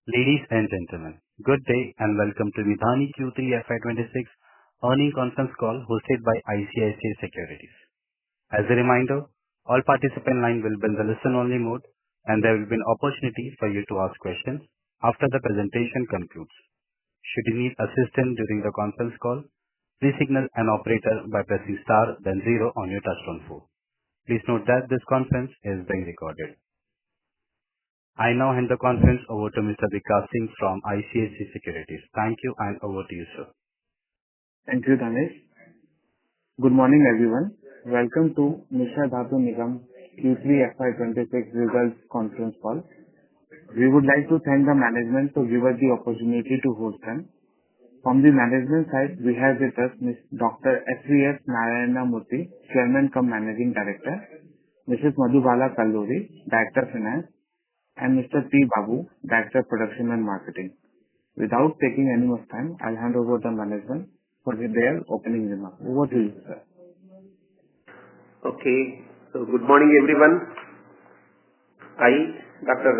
Ladies and gentlemen, good day and welcome to Midhani Q3 FY26 earnings conference call hosted by ICICI Securities. As a reminder, all participant line will be in the listen-only mode, and there will be an opportunity for you to ask questions after the presentation concludes. Should you need assistance during the conference call, please signal an operator by pressing star then zero on your touchtone phone. Please note that this conference is being recorded. I now hand the conference over to Mr. Vikas Singh from ICICI Securities. Thank you, and over to you, sir. Thank you, Dhanesh. Good morning, everyone. Welcome to Mishra Dhatu Nigam Q3 FY26 results conference call. We would like to thank the management to give us the opportunity to host them. From the management side, we have with us Dr. S.V.S. Narayana Murthy, Chairman cum Managing Director, Mrs. Madhubala Kalluri, Director Finance, and Mr. P. Babu, Director Production and Marketing. Without taking any more time, I'll hand over the management for their opening remarks. Over to you, sir. Okay. So good morning, everyone. I, Dr.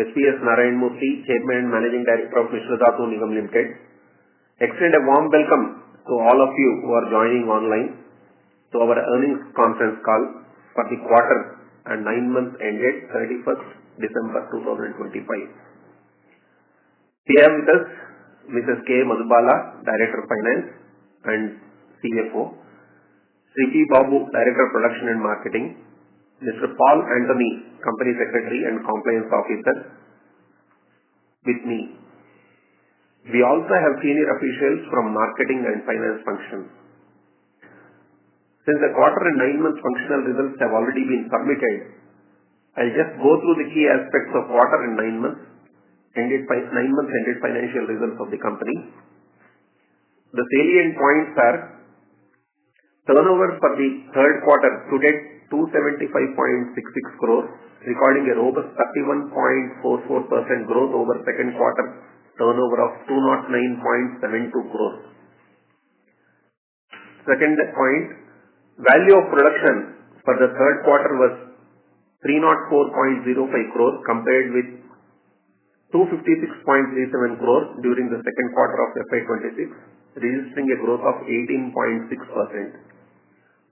S.V.S. Narayana Murthy, Chairman and Managing Director of Mishra Dhatu Nigam Limited, extend a warm welcome to all of you who are joining online to our earnings conference call for the quarter and 9 months ended 31st December 2025. We have with us Mrs. K. Madhubala, Director of Finance and CFO, Sri P. Babu, Director of Production and Marketing, Mr. Paul Anthony, Company Secretary and Compliance Officer with me. We also have senior officials from marketing and finance functions. Since the quarter and 9 months functional results have already been submitted, I'll just go through the key aspects of quarter and 9 months ended financial results of the company. The salient points are: turnover for the third quarter stood at 275.66 crores, recording a robust 31.44% growth over second quarter turnover of 209.72 crores. Second point, value of production for the third quarter was 304.05 crores compared with 256.37 crores during the second quarter of FY26, registering a growth of 18.6%.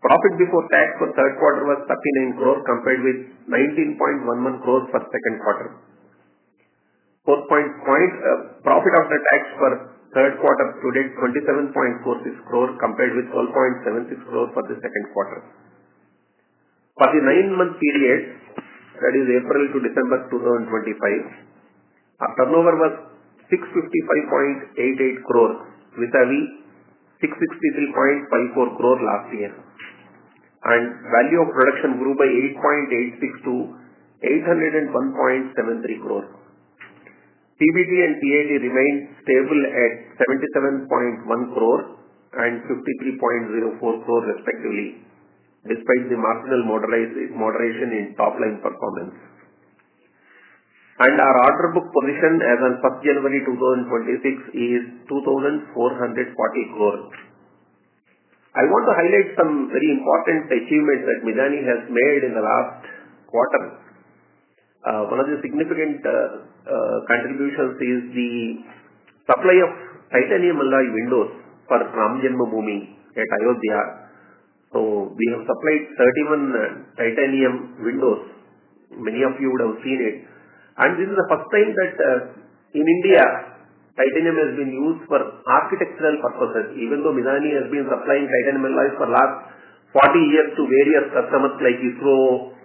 Profit before tax for third quarter was 39 crores compared with 19.11 crores for second quarter. Fourth point, profit after tax for third quarter stood at 27.46 crores compared with 12.76 crores for the second quarter. For the 9-month period, that is April to December 2025, our turnover was 655.88 crores vis-a-vis 663.54 crores last year, and value of production grew by 8.86 to 801.73 crores. PBT and PAT remained stable at 77.1 crores and 53.04 crores respectively, despite the marginal moderation in top-line performance. And our order book position as on 1st January 2026 is 2,440 crores. I want to highlight some very important achievements that Midhani has made in the last quarter. One of the significant contributions is the supply of titanium alloy windows for Ram Janmabhoomi at Ayodhya. So we have supplied 31 titanium windows. Many of you would have seen it. And this is the first time that in India, titanium has been used for architectural purposes, even though Midhani has been supplying titanium alloys for last 40 years to various customers like ISRO,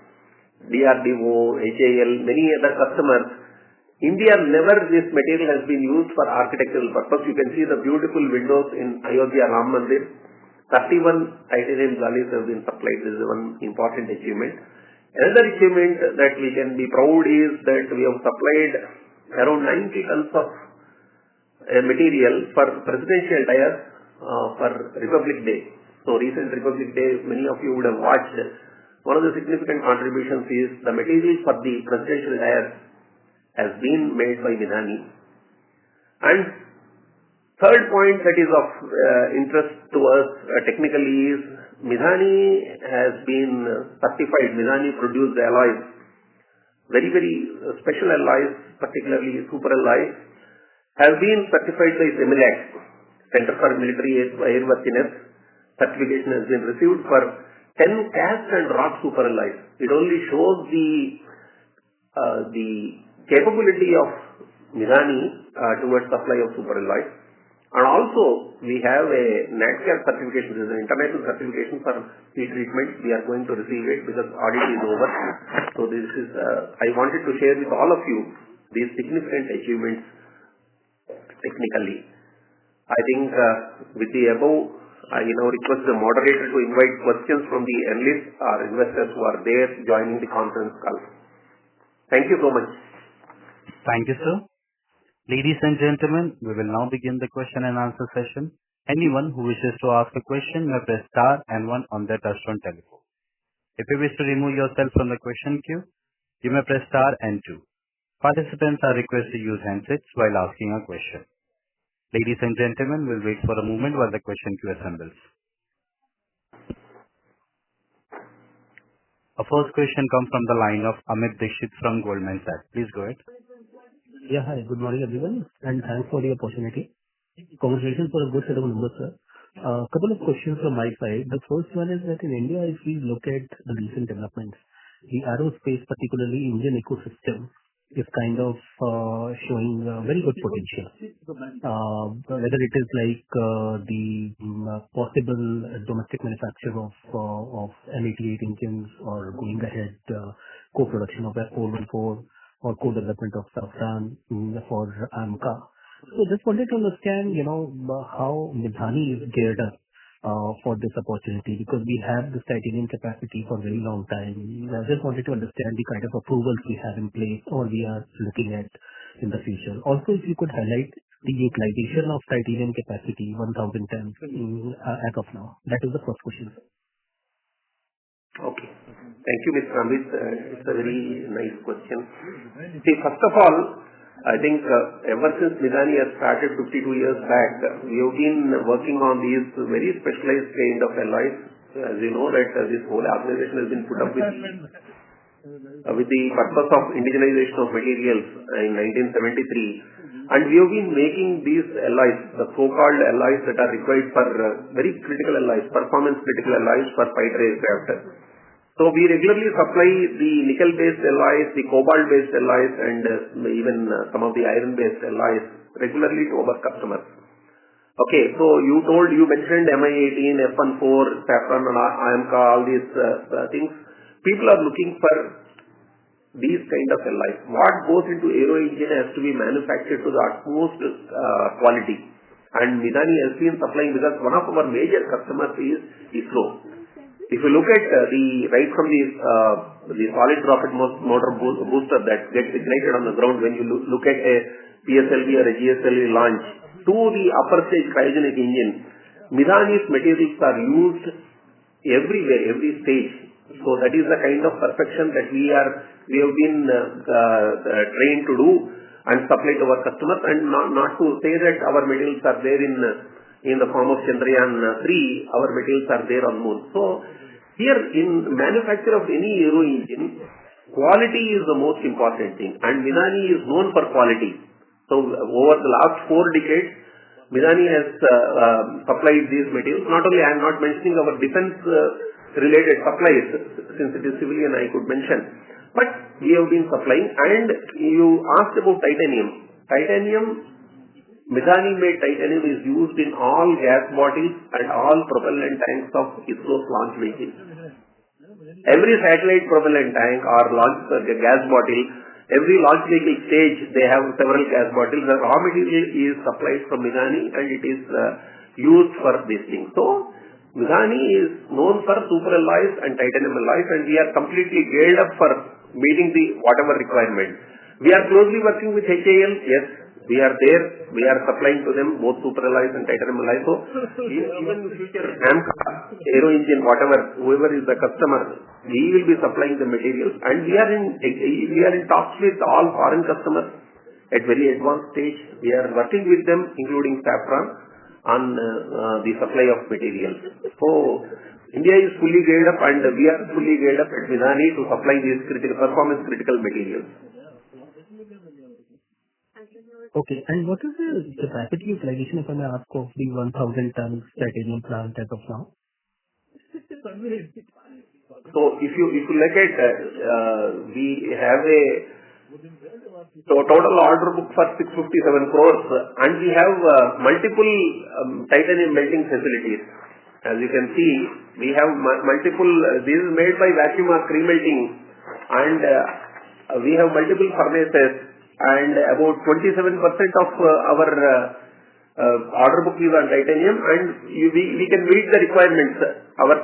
DRDO, HAL, many other customers. India never this material has been used for architectural purpose. You can see the beautiful windows in Ayodhya Ram Mandir. 31 titanium galleys have been supplied. This is one important achievement. Another achievement that we can be proud is that we have supplied around 90 tons of material for presidential dais for Republic Day. So recent Republic Day, many of you would have watched. One of the significant contributions is the material for the presidential dais has been made by Midhani. And third point that is of interest to us technically is Midhani has been certified. Midhani produced alloys very, very special alloys, particularly superalloys, have been certified by CEMILAC, Center for Military Airworthiness. Certification has been received for 10 cast and rock superalloys. It only shows the capability of Midhani towards supply of superalloys. And also, we have a NADCAP certification, this is an international certification for heat treatment. We are going to receive it because audit is over. So this is, I wanted to share with all of you these significant achievements technically. I think with the above, I now request the moderator to invite questions from the analysts or investors who are there joining the conference call. Thank you so much. Thank you, sir. Ladies and gentlemen, we will now begin the question and answer session. Anyone who wishes to ask a question may press star and one on their touchtone telephone. If you wish to remove yourself from the question queue, you may press star and two. Participants are requested to use handsets while asking a question. Ladies and gentlemen, we'll wait for a moment while the question queue assembles. Our first question comes from the line of Amit Dixit from Goldman Sachs. Please go ahead. Yeah, hi. Good morning, everyone, and thanks for the opportunity. Congratulations for a good set of numbers, sir. Couple of questions from my side. The first one is that in India, if we look at the recent developments, the aerospace, particularly Indian ecosystem, is kind of showing very good potential. Whether it is like the possible domestic manufacture of M88 engines or going ahead co-production of F414 or co-development of saffron for AMCA. So just wanted to understand, how Midhani is geared up for this opportunity, because we have this titanium capacity for a very long time. I just wanted to understand the kind of approvals we have in place or we are looking at in the future. Also, if you could highlight the utilization of titanium capacity, 1,000 tons as of now. That is the first question, sir. Okay. Thank you, Mr. Amit. It's a very nice question. See, first of all, I think ever since Midhani has started 52 years back, we have been working on these very specialized kind of alloys. As you know that this whole organization has been put up with the purpose of indigenization of materials in 1973. And we have been making these alloys, the so-called alloys that are required for very critical alloys, performance critical alloys for fighter aircraft. So we regularly supply the nickel-based alloys, the cobalt-based alloys, and even some of the iron-based alloys regularly to our customers. Okay, so you mentioned Mi-18, F14, saffron, AMCA, all these things. People are looking for these kind of alloys. What goes into aero engine has to be manufactured to the utmost quality. And Midhani has been supplying because one of our major customers is ISRO. If you look at right from the solid rocket motor booster that gets ignited on the ground when you look at a PSLV or a GSLV launch to the upper stage cryogenic engine, Midhani's materials are used everywhere, every stage. So that is the kind of perfection that we have been trained to do and supply to our customers, and not to say that our materials are there in the form of Chandrayaan 3, our materials are there on moon. So here in manufacture of any aero engine, quality is the most important thing, and Midhani is known for quality. So over the last 4 decades, Midhani has supplied these materials. Not only I am not mentioning our defense related supplies, since it is civilian I could mention, but we have been supplying. And you asked about titanium. Midhani made titanium is used in all gas bottles and all propellant tanks of ISRO's launch vehicles. Every satellite propellant tank or launch gas bottle, every launch vehicle stage, they have several gas bottles. The raw material is supplied from Midhani and it is used for this thing. So Midhani is known for superalloys and titanium alloys, and we are completely geared up for meeting the whatever requirement. We are closely working with HAL. Yes, we are there. We are supplying to them both superalloys and titanium alloys. So even in future, AMCA, aero engine, whoever is the customer, we will be supplying the materials. And we are in talks with all foreign customers at very advanced stage. We are working with them, including saffron. on the supply of materials. So India is fully geared up and we are fully geared up at Midhani to supply these performance critical materials. Okay. And what is the capacity utilization, if I may ask, of the 1,000 tons titanium plant as of now? So if you look at, we have a total order book for 657 crores and we have multiple titanium melting facilities. As you can see, we have multiple, this is made by vacuum arc remelting, and we have multiple furnaces, and about 27% of our order book is on titanium, and we can meet the requirements. Our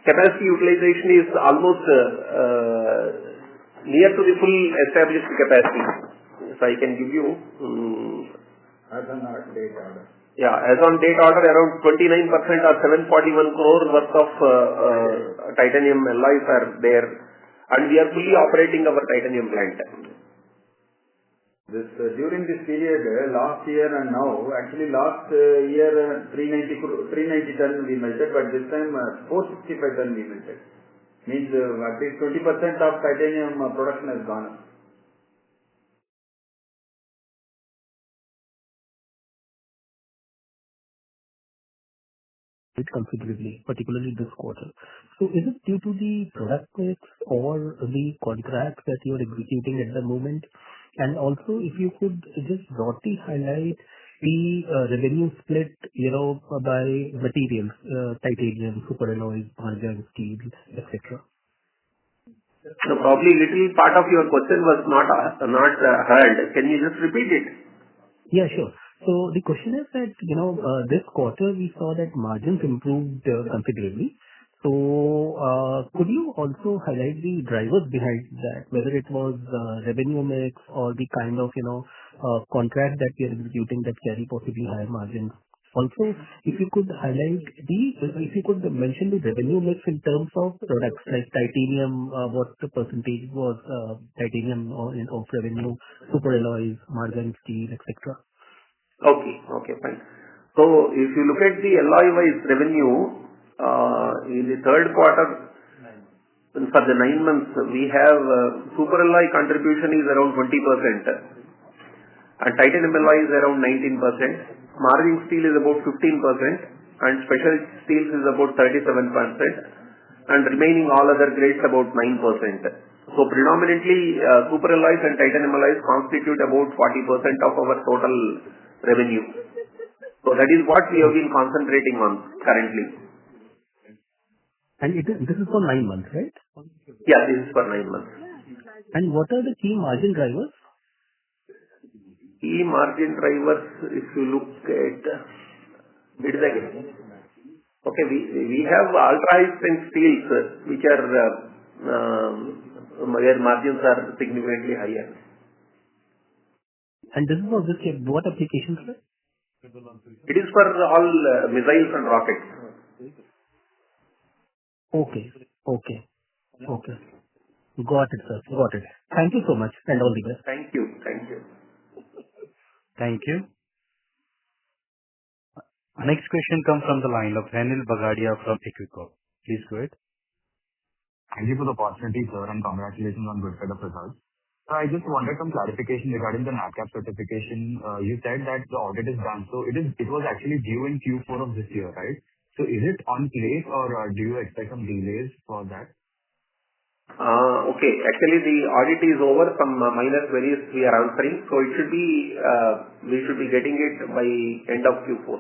capacity utilization is almost near to the full established capacity. So I can give you as on date order. Yeah, as on date order, around 29% or 741 crore worth of titanium alloys are there, and we are fully operating our titanium plant. This during this period, last year and now, actually last year 390 ton we melted, but this time 465 ton we melted. Means at least 20% of titanium production has gone up. Considerably, particularly this quarter. So is it due to the product mix or the contracts that you are executing at the moment? And also, if you could just broadly highlight the revenue split, by materials, titanium, superalloys, margin, steel, etc. So probably little part of your question was not heard. Can you just repeat it? Yeah, sure. So the question is that, this quarter we saw that margins improved considerably. So, could you also highlight the drivers behind that, whether it was revenue mix or the kind of, contract that we are executing that carry possibly higher margins? Also, if you could mention the revenue mix in terms of products like titanium, what the percentage was titanium of revenue, superalloys, margin, steel, etc. Okay, fine. So if you look at the alloy-wise revenue, in the third quarter, for the 9 months, we have superalloy contribution is around 20%, and titanium alloy is around 19%, margin steel is about 15%, and special steels is about 37%, and remaining all other grades about 9%. So predominantly, superalloys and titanium alloys constitute about 40% of our total revenue. So that is what we have been concentrating on currently. And this is for 9 months, right? Yeah, this is for 9 months. And what are the key margin drivers? Key margin drivers, if you look at, okay, we have ultra high strength steels, which are where margins are significantly higher. And this is for what applications, sir? It is for all missiles and rockets. Okay. Got it, sir. Got it. Thank you so much and all the best. Thank you. Thank you. Next question comes from the line of Renil Bagadia from Equicorp. Please go ahead. Thank you for the opportunity, sir, and congratulations on good set of results. I just wanted some clarification regarding the NADCAP certification. You said that the audit is done, so it was actually due in Q4 of this year, right? So is it on place or do you expect some delays for that? Okay. Actually, the audit is over. Some minor queries we are answering, so it should be we should be getting it by end of Q4.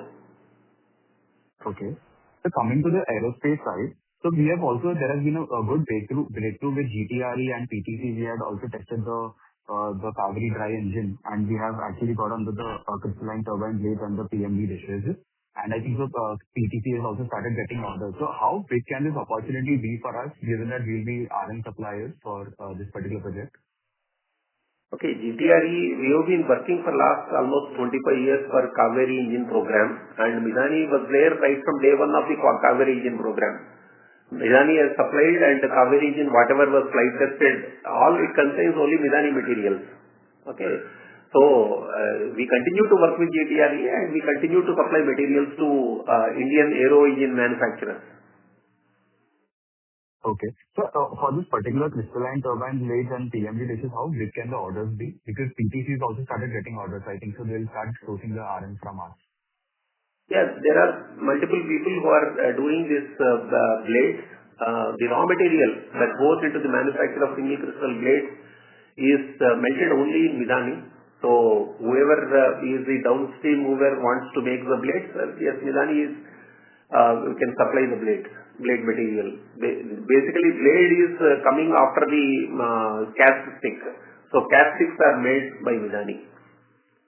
Okay. So coming to the aerospace side, so there has been a good breakthrough with GTRE and PTC. We had also tested the Kaveri dry engine, and we have actually got onto the crystalline turbine blades and the PMB dishes. And I think PTC has also started getting orders. So how big can this opportunity be for us, given that we'll be RM suppliers for this particular project? Okay, GTRE, we have been working for last almost 25 years for Kaveri engine program, and Midhani was there right from day one of the Kaveri engine program. Midhani has supplied, and the Kaveri engine, whatever was flight tested, all it contains only Midhani materials. Okay. We continue to work with GTRE and we continue to supply materials to Indian aero engine manufacturers. Okay. For this particular crystalline turbine blades and TMD dishes, how big can the orders be? Because PTCs also started getting orders, I think, so they'll start sourcing the RM from us. Yes, there are multiple people who are doing this blades. The raw material that goes into the manufacture of single crystal blades is melted only in Midhani. Whoever is the downstream mover wants to make the blades, yes, Midhani is can supply the blade material. Basically, blade is coming after the cast stick. Cast sticks are made by Midhani,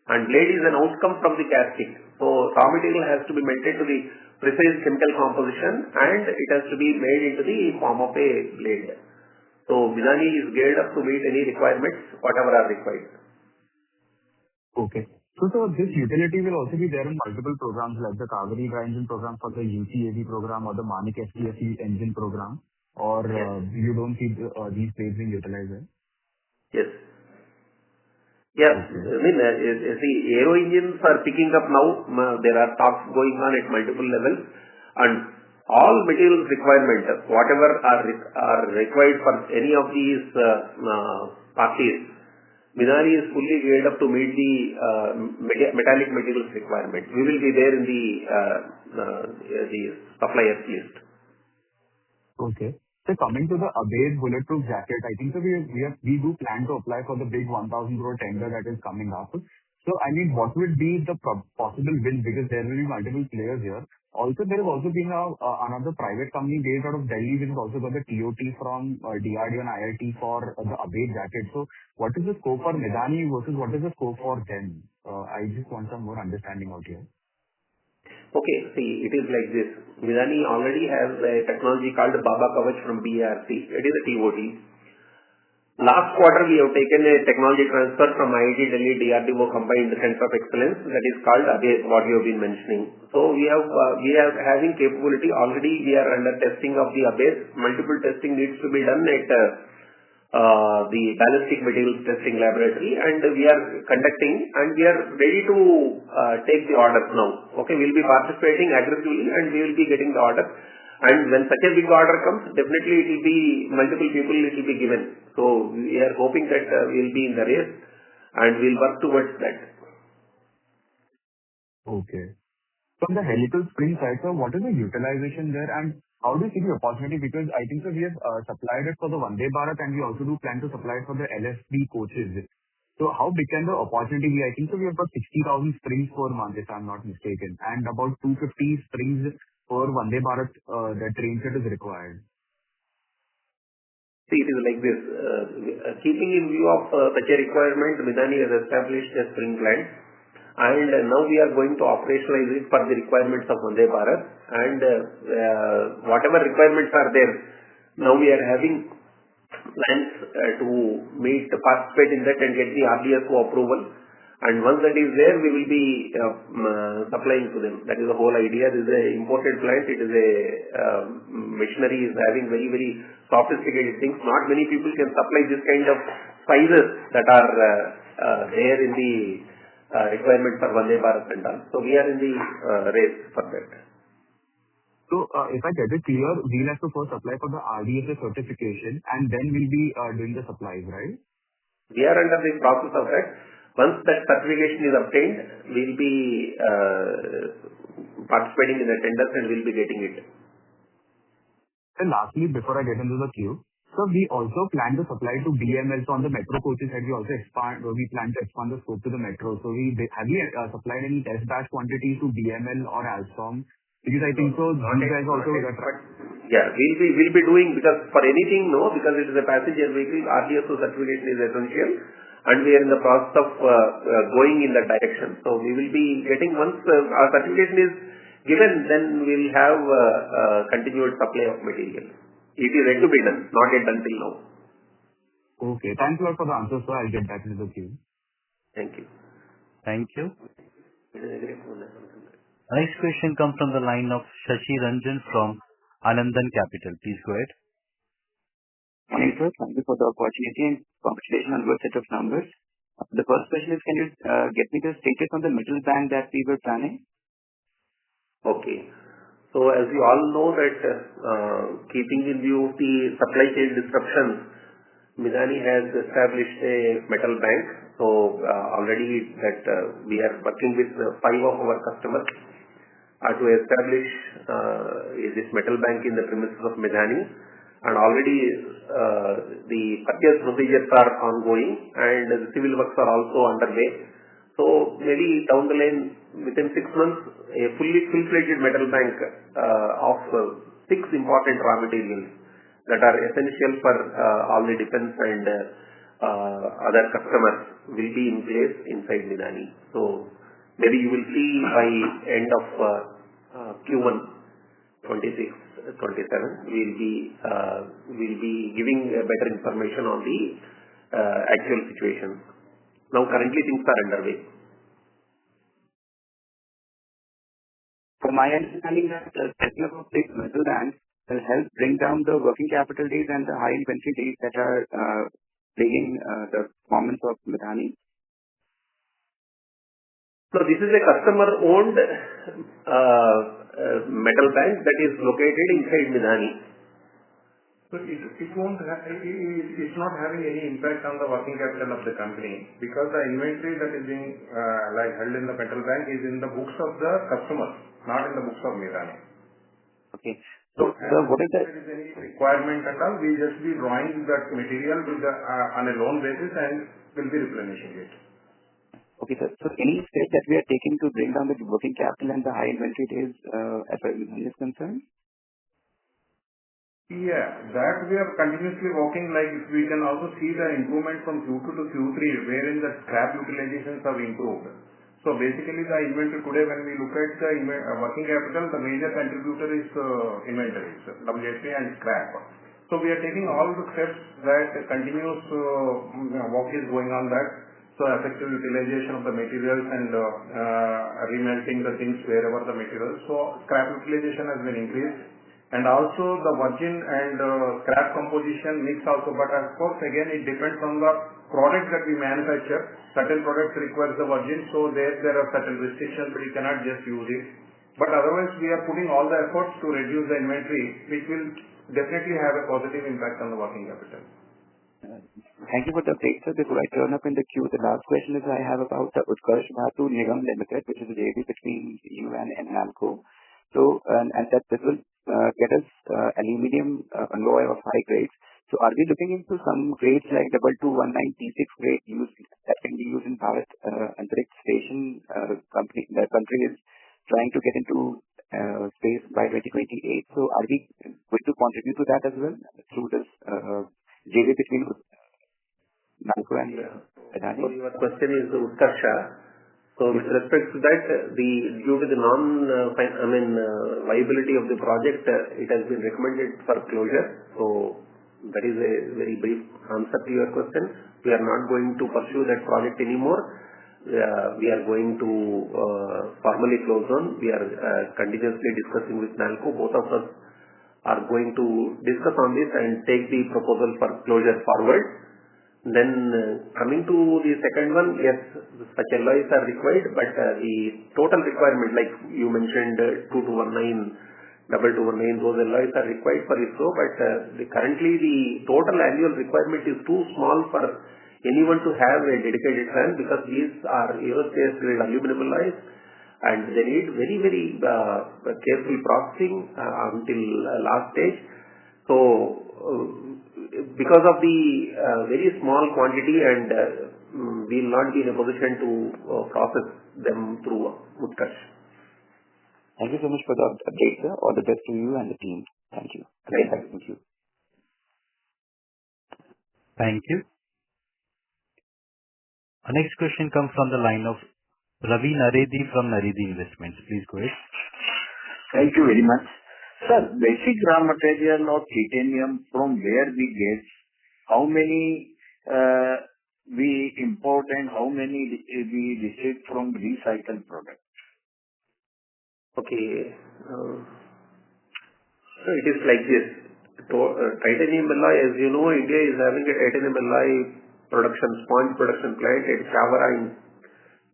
and blade is an outcome from the cast stick. Raw material has to be melted to the precise chemical composition, and it has to be made into the form of a blade. Midhani is geared up to meet any requirements, whatever are required. Okay. So this utility will also be there in multiple programs like the Kaveri dry engine program for the UCAV program or the Manik STFE engine program, or you don't see these blades being utilized there? Yes. Yes. I mean, the aero engines are picking up now. There are talks going on at multiple levels, and all materials requirement, whatever are required for any of these parties, Midhani is fully geared up to meet the metallic materials requirement. We will be there in the suppliers list. Okay. So coming to the Abate bulletproof jacket, I think so we do plan to apply for the big 1,000 crore tender that is coming up. So I mean, what would be the possible win, because there will be multiple players here. Also, there has also been another private company based out of Delhi which has also got the TOT from DRDO and IIT for the Abate jacket. So what is the scope for Midhani versus what is the scope for them? I just want some more understanding out here. Okay, see, it is like this. Midhani already has a technology called Baba Kavach from BRC. It is a TOT. Last quarter, we have taken a technology transfer from IIT Delhi DRDO Combined Center of Excellence, that is called Abate, what you have been mentioning. So we are having capability already. We are under testing of the Abate. Multiple testing needs to be done at the ballistic materials testing laboratory, and we are conducting, and we are ready to take the orders now. Okay, we will be participating aggressively and we will be getting the order. And when such a big order comes, definitely it will be multiple people it will be given. So we are hoping that we will be in the race and we will work towards that. Okay. From the helical spring side, so what is the utilization there and how do you see the opportunity? Because I think so we have supplied it for the Vande Bharat and we also do plan to supply it for the LSB coaches. So how big can the opportunity be? I think so we have got 60,000 springs per month, if I'm not mistaken, and about 250 springs per Vande Bharat that train set is required. See, it is like this. Keeping in view of such a requirement, Midhani has established a spring plant, and now we are going to operationalize it for the requirements of Vande Bharat, and whatever requirements are there, now we are having plans to participate in that and get the RDSO approval. And once that is there, we will be supplying to them. That is the whole idea. This is an imported plant. It is a machinery is having very, very sophisticated things. Not many people can supply this kind of sizes that are there in the requirement for Vande Bharat and all. So we are in the race for that. So if I get it clear, we'll have to first apply for the RDSA certification and then we'll be doing the supplies, right? We are under the process of that. Once that certification is obtained, we will be participating in the tenders and we will be getting it. And lastly, before I get into the queue, so we also plan to supply to BML. So on the metro coaches side, we plan to expand the scope to the metro. So have we supplied any test batch quantities to BML or Alstom? Because I think so these guys also yeah, we'll be doing, because for anything, no, because it is a passenger vehicle, RDSO certification is essential, and we are in the process of going in that direction. So we will be getting, once our certification is given, then we'll have continued supply of material. It is yet to be done, not yet done till now. Okay, thanks a lot for the answer, sir. I'll get back into the queue. Thank you. Thank you. Next question comes from the line of Shashi Ranjan from Anandan Capital. Please go ahead. Morning, sir. Thank you for the opportunity and congratulations on good set of numbers. The first question is, can you get me the status on the metal bank that we were planning? Okay. So as you all know that keeping in view of the supply chain disruptions, Midhani has established a metal bank. So already that we are working with 5 of our customers to establish this metal bank in the premises of Midhani, and already the purchase procedures are ongoing and the civil works are also underway. So maybe down the line, within 6 months, a full-fledged metal bank of 6 important raw materials that are essential for all the defense and other customers will be in place inside Midhani. So maybe you will see by end of Q1 26-27, we'll be giving better information on the actual situation. Now currently things are underway. From my understanding that the setting up of this metal bank will help bring down the working capital days and the high inventory days that are plaguing the performance of Midhani. So this is a customer-owned metal bank that is located inside Midhani. So it's not having any impact on the working capital of the company, because the inventory that is being held in the metal bank is in the books of the customer, not in the books of Midhani. Okay. So what is that? If there is any requirement and all, we just be drawing that material with on a loan basis and will be replenishing it. Okay, sir. So any steps that we are taking to bring down the working capital and the high inventory days as far as Midhani is concerned? Yeah, that we are continuously working. Like we can also see the improvement from Q2 to Q3, wherein the scrap utilizations have improved. So basically, the inventory today, when we look at the working capital, the major contributor is inventories, WFA and scrap. So we are taking all the steps that continuous work is going on that. So effective utilization of the materials and remelting the things wherever the materials. So scrap utilization has been increased. And also the virgin and scrap composition mix also. But of course, again, it depends on the product that we manufacture. Certain products require the virgin, so there are certain restrictions, but you cannot just use it. But otherwise, we are putting all the efforts to reduce the inventory, which will definitely have a positive impact on the working capital. Thank you for the update, sir. Before I turn up in the queue, the last question is I have about the Mishra Dhatu Nigam Limited, which is a JV between you and NALCO. So, and that this will get us aluminium alloy of high grades. So are we looking into some grades like 2219 T6 grade that can be used in Bharat Antariksh Station? The country is trying to get into space by 2028. So are we going to contribute to that as well through this JV between NALCO and Midhani? So your question is Utkarsha. So with respect to that, due to the viability of the project, it has been recommended for closure. So that is a very brief answer to your question. We are not going to pursue that project anymore. We are going to formally close down. We are continuously discussing with NALCO. Both of us are going to discuss on this and take the proposal for closure forward. Then coming to the second one, yes, such alloys are required, but the total requirement, like you mentioned, 2219, 2219, those alloys are required for ISRO, but currently the total annual requirement is too small for anyone to have a dedicated fan, because these are aerospace grade aluminum alloys and they need very, very careful processing until last stage. So because of the very small quantity, and we will not be in a position to process them through Utkarsh. Thank you so much for the update, sir. All the best to you and the team. Thank you. Thank you. Thank you. Our next question comes from the line of Ravi Naredi from Naredi Investments. Please go ahead. Thank you very much. Sir, basic raw material of titanium, from where we get, how many we import and how many we receive from recycled products? Okay. So it is like this. Titanium alloy, as you know, India is having a titanium alloy sponge production plant at Chavara in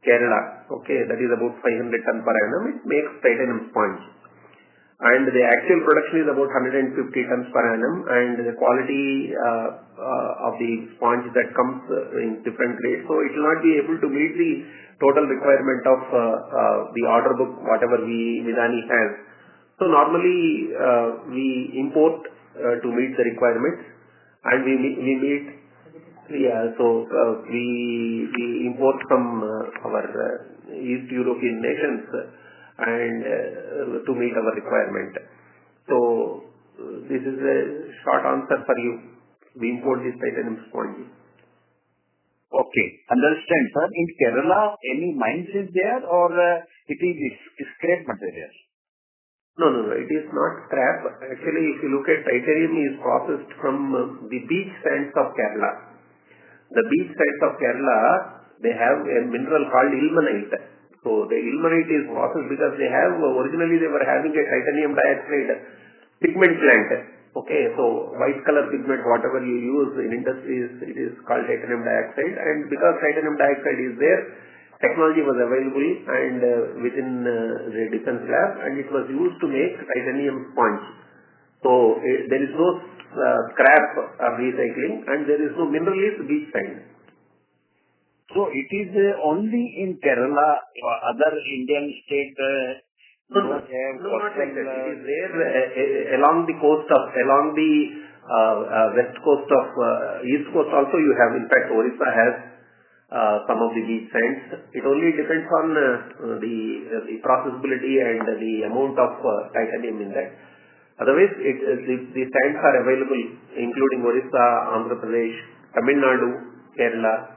Kerala. Okay, that is about 500 ton per annum. It makes titanium sponge. And the actual production is about 150 tons per annum, and the quality of the sponge that comes in different grades. So it will not be able to meet the total requirement of the order book, whatever Midhani has. So normally we import to meet the requirements, and we meet. We import from our East European nations and to meet our requirement. So this is a short answer for you. We import this titanium sponge. Okay, understand, sir. In Kerala, any mines is there, or it is scrap material? No. It is not scrap. Actually, if you look at titanium, is processed from the beach sands of Kerala. The beach sands of Kerala, they have a mineral called ilmenite. So the ilmenite is processed because originally they were having a titanium dioxide pigment plant. Okay, so white color pigment, whatever you use in industries, it is called titanium dioxide. And because titanium dioxide is there, technology was available and within the defense lab, and it was used to make titanium sponge. So there is no scrap recycling, and there is no mineral is beach sand. So it is only in Kerala, other Indian state not like that. It is there along the west coast of east coast also you have. In fact, Orissa has some of the beach sands. It only depends on the processability and the amount of titanium in that. Otherwise, the sands are available, including Orissa, Andhra Pradesh, Tamil Nadu, Kerala.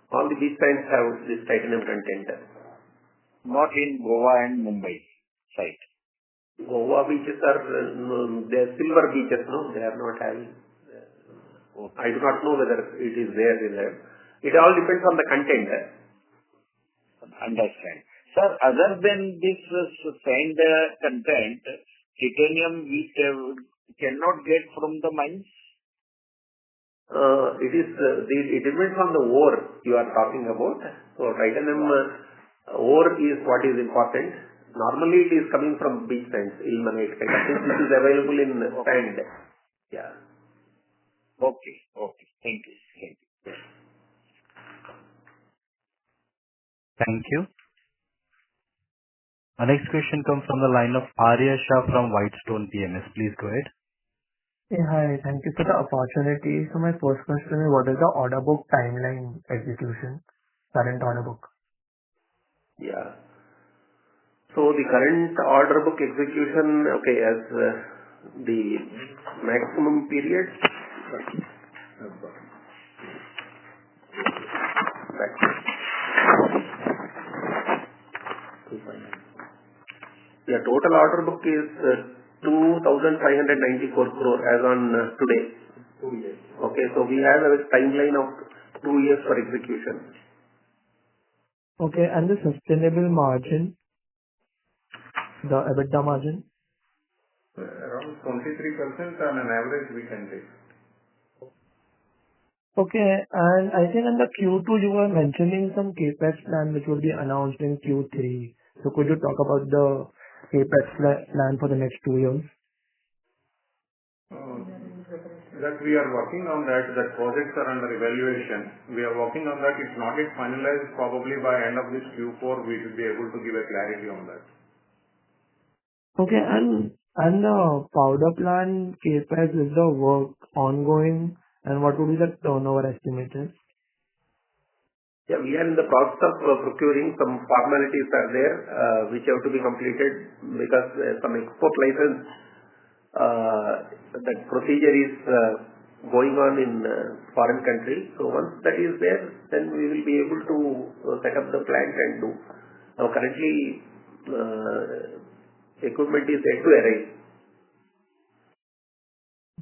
All the beach sands have this titanium content. Not in Goa and Mumbai side. Goa beaches are they are silver beaches, no? They are not having. I do not know whether it is there in them. It all depends on the content. Understand. Sir, other than this sand content, titanium we cannot get from the mines? It depends on the ore you are talking about. So titanium ore is what is important. Normally it is coming from beach sands, ilmenite kind of thing. This is available in sand. Yeah. Okay. Thank you. Thank you. Our next question comes from the line of Arya Shah from Whitestone PMS. Please go ahead. Hi. Thank you for the opportunity. So my first question is, what is the order book timeline execution, current order book? Yeah. So the current order book execution, okay, as the maximum period. Yeah, total order book is 2,594 crore as on today. 2 years. Okay, so we have a timeline of 2 years for execution. Okay, and the sustainable margin, the EBITDA margin? Around 23% on an average we can take. Okay, and I think in the Q2 you were mentioning some CapEx plan which will be announced in Q3. So could you talk about the CapEx plan for the next 2 years? That we are working on that projects are under evaluation. We are working on that. It's not yet finalized. Probably by end of this Q4 we will be able to give a clarity on that. Okay, and the powder plant CapEx, is the work ongoing, and what would be the turnover estimated? Yeah, we are in the process of procuring. Some formalities are there which have to be completed because some export license that procedure is going on in foreign country. So once that is there, then we will be able to set up the plant and do. Now currently equipment is yet to arrive.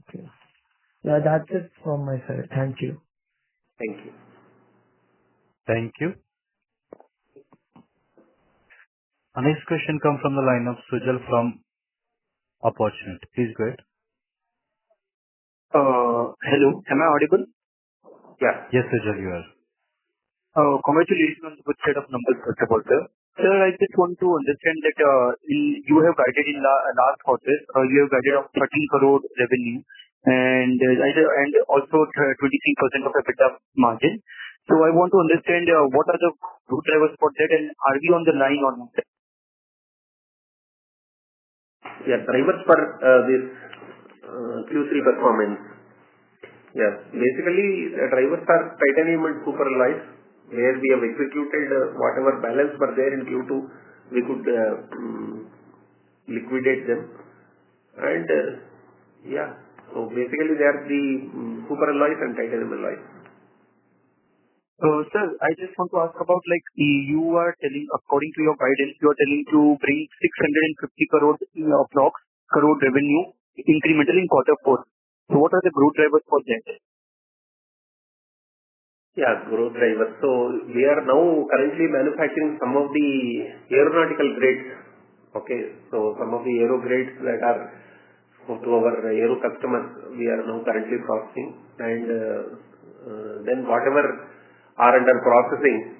Okay. Yeah, that's it from my side. Thank you. Thank you. Thank you. Our next question comes from the line of Sujal from Opportunity. Please go ahead. Hello, am I audible? Yeah. Yes, Sujal, you are. Congratulations on the good set of numbers, first of all, sir. Sir, I just want to understand that you have guided in last quarter, you have guided of 13 crore revenue and also 23% of EBITDA margin. So I want to understand what are the growth drivers for that, and are we on the line or not? Yeah, drivers for this Q3 performance. Yeah, basically the drivers are titanium and superalloys, where we have executed whatever balance were there in Q2, we could liquidate them. And yeah, so basically they are the superalloys and titanium alloys. Sir, I just want to ask about, like, you are telling, according to your guidance, you are telling to bring 650 crore approx crore revenue incremental in quarter 4. So what are the growth drivers for that? Yeah, growth drivers. So we are now currently manufacturing some of the aeronautical grades. Okay, so some of the aero grades that are to our aero customers, we are now currently processing, and then whatever are under processing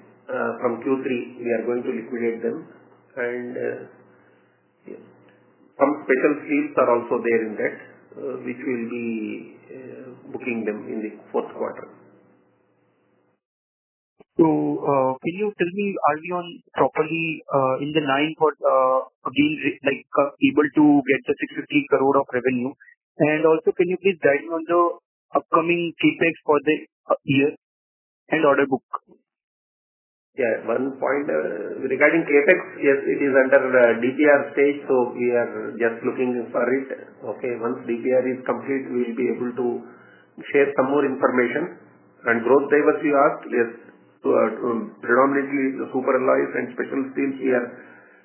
from Q3, we are going to liquidate them, and some special steels are also there in that, which will be booking them in the fourth quarter. So, can you tell me, are we on properly in the line for being able to get the 650 crore of revenue? And also, can you please guide me on the upcoming capex for the year and order book? Yeah, one point regarding capex, yes, it is under DPR stage, so we are just looking for it. Okay, once DPR is complete, we will be able to share some more information. And growth drivers you asked, yes, predominantly the superalloys and special steels we are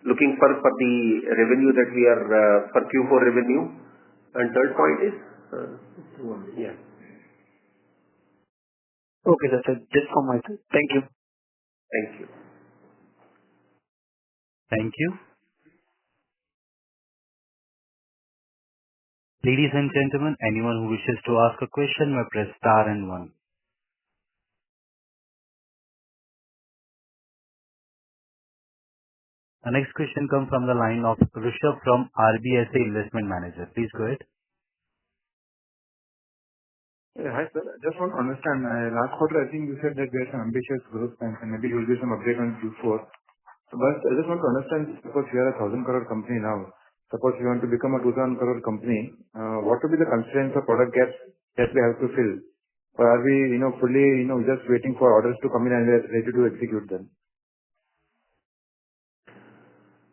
looking for the revenue that we are for Q4 revenue. And third point is yeah. Okay, that's it. Just from my side. Thank you. Thank you. Thank you. Ladies and gentlemen, anyone who wishes to ask a question may press star and 1. The next question comes from the line of Rishabh from RBSA Investment Manager. Please go ahead. Yeah, hi sir. I just want to understand, last quarter I think you said that there's some ambitious growth plans and maybe you will give some update on Q4. But I just want to understand, suppose we are a 1,000 crore company now, suppose we want to become a 2,000 crore company, what will be the constraints or product gaps that we have to fill? Or are we, fully, just waiting for orders to come in and we are ready to execute them?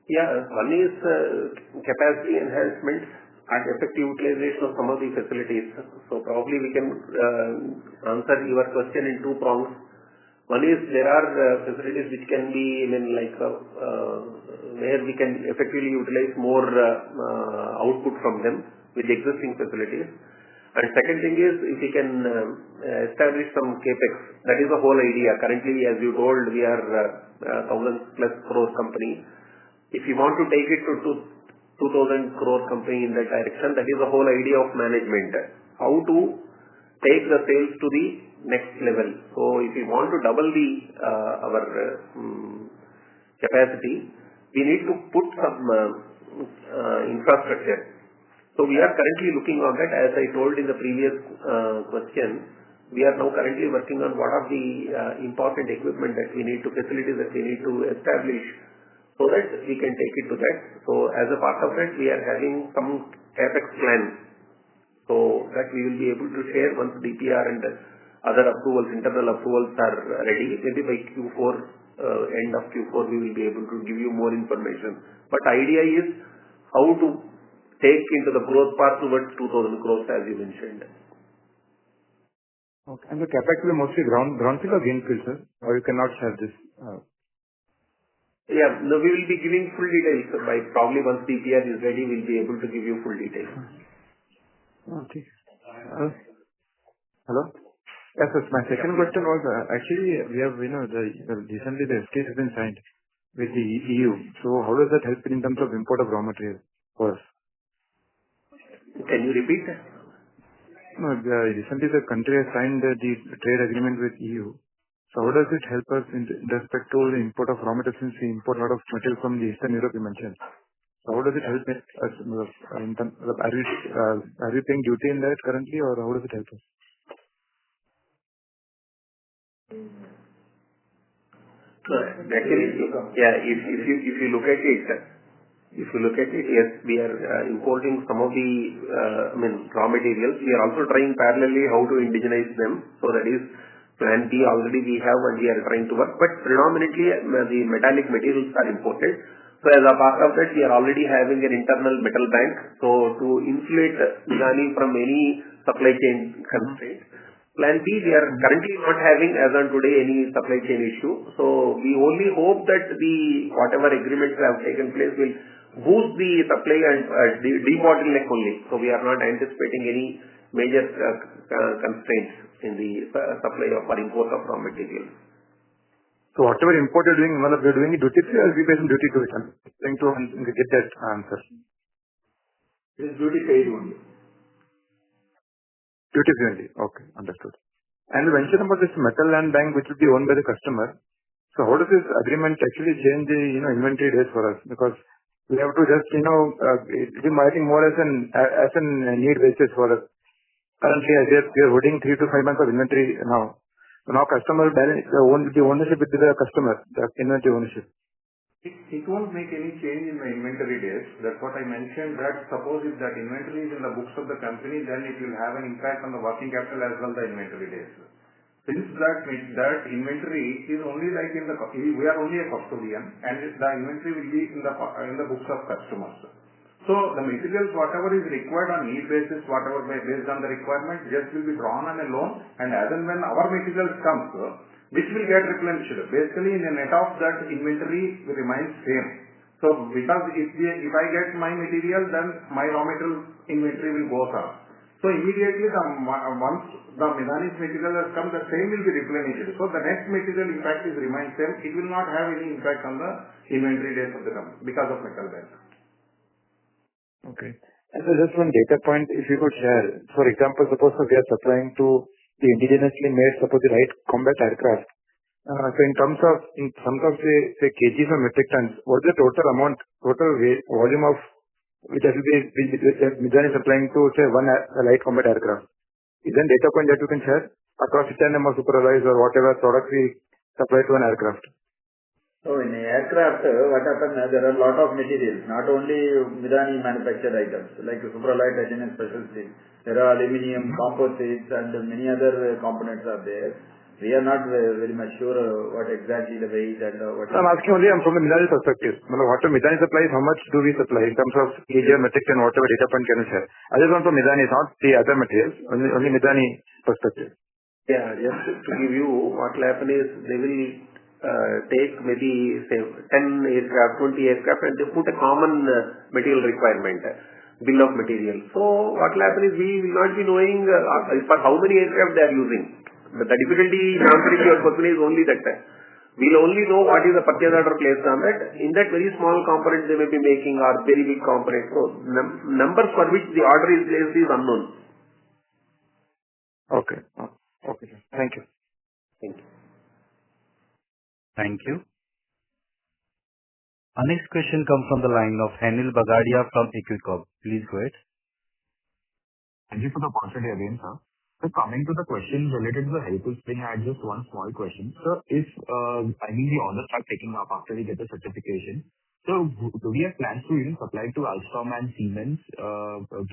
Yeah, one is capacity enhancement and effective utilization of some of the facilities. So probably we can answer your question in 2 prongs. One is there are facilities which can be, where we can effectively utilize more output from them with existing facilities. And second thing is, if we can establish some capex, that is the whole idea. Currently, as you told, we are a 1,000+ crore company. If you want to take it to 2,000 crore company in that direction, that is the whole idea of management. How to take the sales to the next level. So if we want to double our capacity, we need to put some infrastructure. So we are currently looking on that. As I told in the previous question, we are now currently working on what are the important equipment that we need to, facilities that we need to establish, so that we can take it to that. So as a part of that, we are having some capex plan, so that we will be able to share once DPR and other approvals, internal approvals are ready. Maybe by Q4, end of Q4, we will be able to give you more information. But idea is how to take into the growth path towards 2,000 crores as you mentioned. Okay. And the capex will be mostly brownfield or greenfield, sir? Or you cannot share this? Yeah, no, we will be giving full details. So by probably once DPR is ready, we'll be able to give you full details. Okay. Hello? Yes, sir. My second question was, actually, we have, recently the FTA has been signed with the EU. So how does that help in terms of import of raw material for us? Can you repeat? Recently the country has signed the trade agreement with EU. So how does it help us in respect to the import of raw materials, since we import a lot of material from the Eastern Europe you mentioned? So how does it help us? Are we paying duty in that currently, or how does it help us? Actually, yeah, if you look at it, yes, we are importing some of the raw materials. We are also trying parallelly how to indigenize them. So that is plan B already we have and we are trying to work. But predominantly the metallic materials are imported. So as a part of that, we are already having an internal metal bank. So to insulate Midhani from any supply chain constraint. Plan B, we are currently not having, as on today, any supply chain issue. So we only hope that whatever agreements have taken place will boost the supply and debottleneck only. So we are not anticipating any major constraints in the supply of or import of raw materials. So whatever import you're doing, we are doing it duty free, or we pay some duty to it? I'm trying to get that answer. It is duty paid only. Duty free only. Okay, understood. And you mentioned about this metal land bank which will be owned by the customer. So how does this agreement actually change the inventory days for us? Because we have to just be marketing more as an need basis for us. Currently, we are holding 3 to 5 months of inventory now. So now customer balance the ownership with the customer, the inventory ownership. It won't make any change in the inventory days. That's what I mentioned, that suppose if that inventory is in the books of the company, then it will have an impact on the working capital as well the inventory days. Since that inventory is only like we are only a custodian, and the inventory will be in the books of customers. So the materials, whatever is required on need basis, whatever based on the requirement, just will be drawn on a loan, and as and when our materials comes, which will get replenished. Basically, in the net of that inventory remains same. So because if I get my material, then my raw material inventory will go up. So immediately once the Midhani's material has come, the same will be replenished. So the next material impact is remains same. It will not have any impact on the inventory days of the company because of metal bank. Okay. And so just one data point, if you could share. For example, suppose we are supplying to the indigenously made, suppose the light combat aircraft. So in terms of say kgs or metric tons, what is the total amount, total volume of which will be Midhani supplying to say one light combat aircraft? Is there a data point that you can share across titanium or superalloys or whatever products we supply to an aircraft? So in aircraft, what happens, there are a lot of materials, not only Midhani manufactured items, like superalloy, titanium, special steel. There are aluminium, composites, and many other components are there. We are not very much sure what exactly the weight and what... I'm asking only from the Midhani perspective. What Midhani supplies, how much do we supply in terms of kg or metric ton, whatever data point can you share? I just want from Midhani, not the other materials, only Midhani perspective. Yeah, just to give you, what will happen is they will take maybe say 10 aircraft, 20 aircraft, and they put a common material requirement, bill of material. So what will happen is we will not be knowing for how many aircraft they are using. But the difficulty in answering your question is only that we'll only know what is the purchase order placed on that. In that very small component they may be making or very big component. So numbers for which the order is placed is unknown. Okay. Okay, sir. Thank you. Thank you. Thank you. Our next question comes from the line of Henil Bagadia from Equicorp. Please go ahead. Thank you for the opportunity again, sir. So coming to the questions related to the helical spring, I had just one small question. So if, the orders start picking up after we get the certification, so do we have plans to even supply to Alfa and Siemens,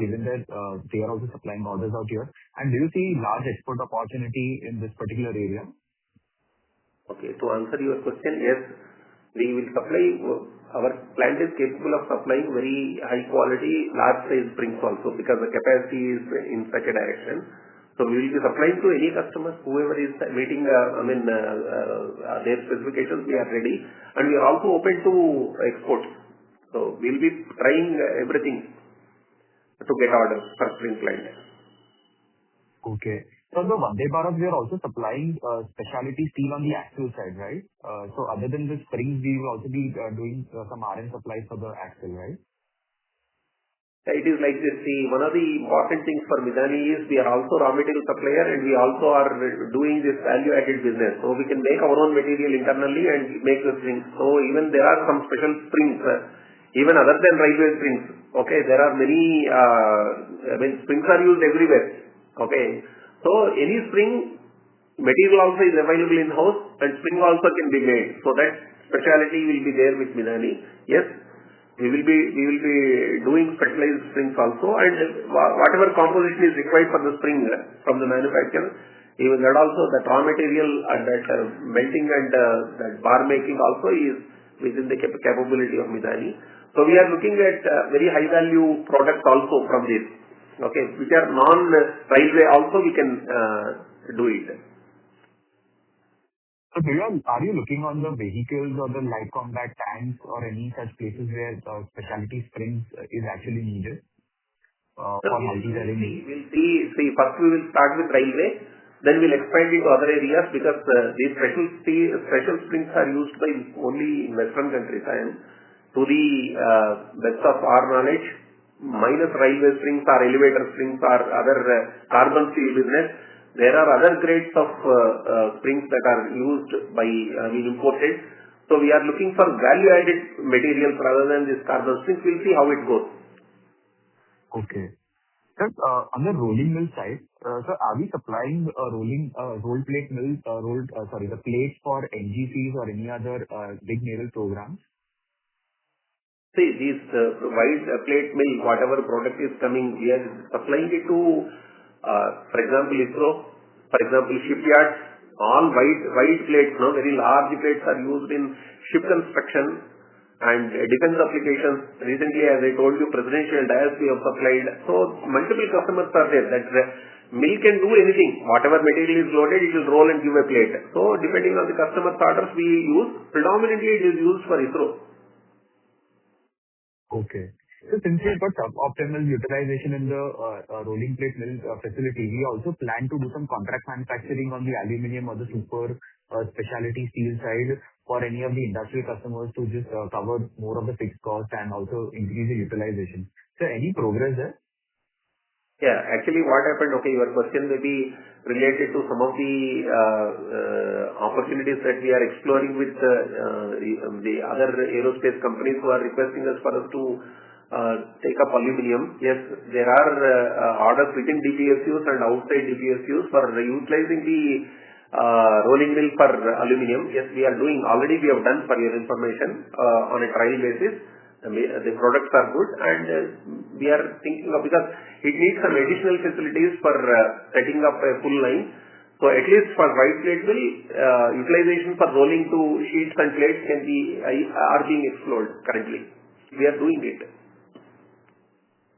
given that they are also supplying orders out here? And do you see large export opportunity in this particular area? Okay, to answer your question, yes, we will supply. Our plant is capable of supplying very high quality, large size springs also, because the capacity is in such a direction. So we will be supplying to any customers, whoever is meeting their specifications, we are ready, and we are also open to export. So we will be trying everything to get orders for spring plant. Okay. So the Vande Bharat, we are also supplying specialty steel on the axle side, right? So other than the springs, we will also be doing some RM supplies for the axle, right? It is like this. See, one of the important things for Midhani is we are also raw material supplier and we also are doing this value-added business. So we can make our own material internally and make the springs. So even there are some special springs, even other than railway springs. Okay, there are many, springs are used everywhere. Okay, so any spring material also is available in-house and spring also can be made. So that speciality will be there with Midhani. Yes. We will be doing specialized springs also, and whatever composition is required for the spring from the manufacturer, even that also, the raw material and that melting and that bar making also is within the capability of Midhani. So we are looking at very high value products also from this. Okay, which are non-railway also we can do it. So are you looking on the vehicles or the light combat tanks or any such places where specialty springs is actually needed for multi-selling? We'll see. First we will start with railway, then we'll expand into other areas because these special springs are used by only in Western countries. And to the best of our knowledge, minus railway springs or elevator springs or other carbon steel business, there are other grades of springs that are used by imported. So we are looking for value-added materials rather than this carbon springs. We'll see how it goes. Okay. Sir, on the rolling mill side, sir, are we supplying roll plate mills, the plates for NGCs or any other big naval programs? See, these wide plate mill, whatever product is coming, we are supplying it to for example, ISRO, for example, shipyards, all wide plates, very large plates are used in ship construction and defense applications. Recently, as I told you, presidential dials we have supplied. So, multiple customers are there. That mill can do anything. Whatever material is loaded, it will roll and give a plate. So, depending on the customer's orders we use, predominantly it is used for ISRO. Okay. So since we've got optimal utilization in the rolling plate mill facility, we also plan to do some contract manufacturing on the aluminum or the super specialty steel side for any of the industrial customers to just cover more of the fixed cost and also increase the utilization. So any progress there? Yeah, actually what happened, okay, your question may be related to some of the opportunities that we are exploring with the other aerospace companies who are requesting us for us to take up aluminium. Yes, there are orders within DPSUs and outside DPSUs for utilizing the rolling mill for aluminium. Yes, we are doing. Already we have done, for your information, on a trial basis. The products are good, and we are thinking of, because it needs some additional facilities for setting up a full line. So at least for wide plate mill, utilization for rolling to sheets and plates are being explored currently. We are doing it.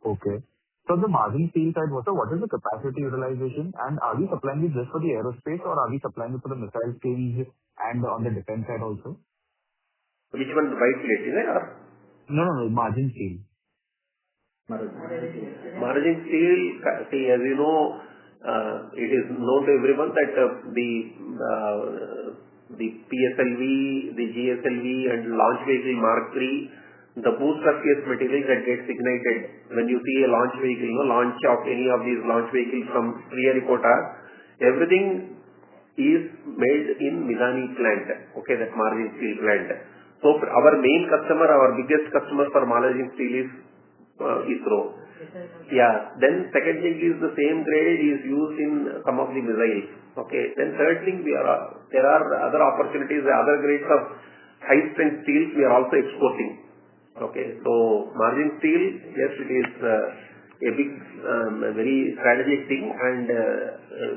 Okay. So the margin steel side, what is the capacity utilization, and are we supplying it just for the aerospace or are we supplying it for the missile skills and on the defense side also? Which one, the wide plate, is it? Or? No, margin steel. Margin steel, see, as you know, it is known to everyone that the PSLV, the GSLV and launch vehicle Mark III, the booster case material that gets ignited when you see a launch vehicle, launch of any of these launch vehicles from Sriharikota, everything is made in Midhani plant, okay, that margin steel plant. So our main customer, our biggest customer for margin steel is ISRO. Yeah. Then second thing is the same grade is used in some of the missiles. Okay. Then third thing, there are other opportunities, other grades of high strength steels we are also exporting. Okay. So margin steel, yes, it is a big, very strategic thing, and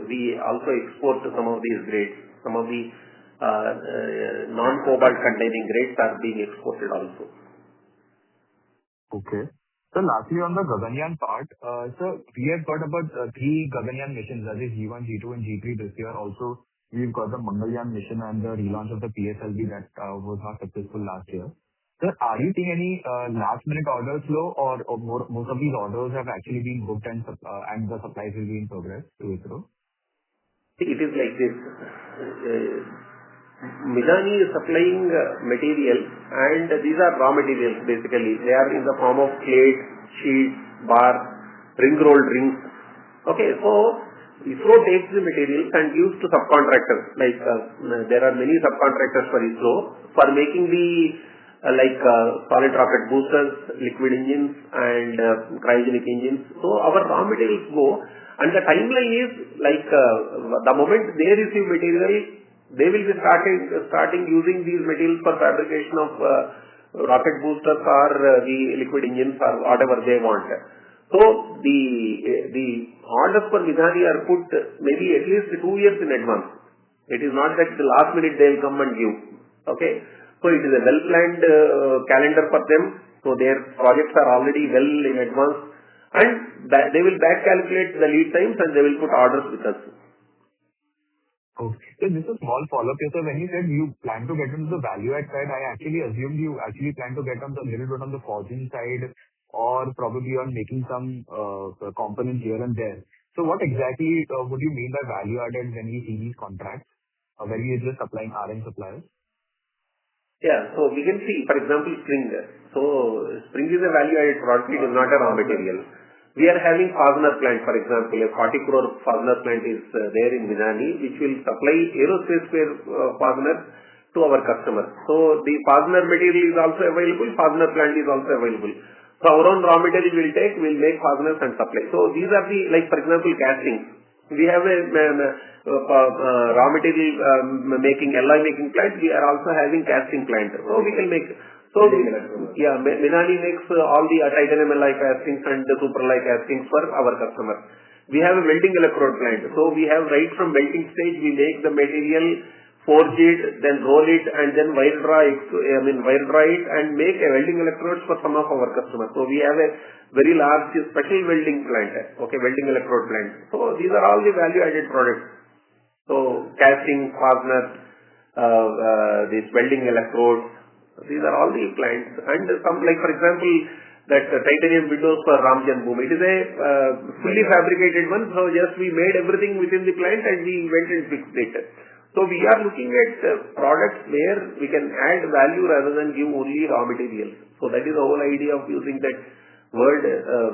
we also export to some of these grades. Some of the non-cobalt containing grades are being exported also. Okay. So lastly, on the Gaganyaan part, so we have got about 3 Gaganyaan missions, that is G1, G2 and G3 this year. Also, we've got the Mangalyaan mission and the relaunch of the PSLV that was not successful last year. Sir, are you seeing any last-minute order flow, or most of these orders have actually been booked and the supplies will be in progress to ISRO? It is like this. Midhani is supplying material, and these are raw materials basically. They are in the form of plates, sheets, bar, ring rolled rings. Okay, so ISRO takes the materials and gives to subcontractors. Like there are many subcontractors for ISRO for making the solid rocket boosters, liquid engines, and cryogenic engines. So our raw materials go, and the timeline is the moment they receive material, they will be starting using these materials for fabrication of rocket boosters or the liquid engines or whatever they want. So the orders for Midhani are put maybe at least 2 years in advance. It is not that the last minute they will come and give. Okay. So it is a well-planned calendar for them. So their projects are already well in advance, and they will back calculate the lead times and they will put orders with us. Okay. So just a small follow-up here. So when you said you plan to get into the value add side, I actually assumed you actually plan to get on the little bit on the forging side or probably on making some components here and there. So what exactly would you mean by value added when we see these contracts? When we are just supplying RM suppliers? Yeah. So we can see, for example, spring. So spring is a value-added product. It is not a raw material. We are having fastener plant, for example, a 40 crore fastener plant is there in Midhani, which will supply aerospace fasteners to our customers. So the fastener material is also available, fastener plant is also available. So our own raw material we'll make fasteners and supply. So these are the, for example, castings. We have a raw material making, alloy making plant. We are also having casting plant. So we can make. So Midhani makes all the titanium alloy castings and the superalloy castings for our customers. We have a welding electrode plant. So we have right from melting stage, we make the material, forge it, then roll it, and then wire draw it and make a welding electrodes for some of our customers. So we have a very large special welding plant, welding electrode plant. So these are all the value-added products. So casting, fasteners, these welding electrodes, these are all the plants. And some, for example, that titanium windows for Ram Janmabhoomi. It is a fully fabricated one. So just we made everything within the plant and we went and fixed it. So we are looking at products where we can add value rather than give only raw materials. So that is the whole idea of using that word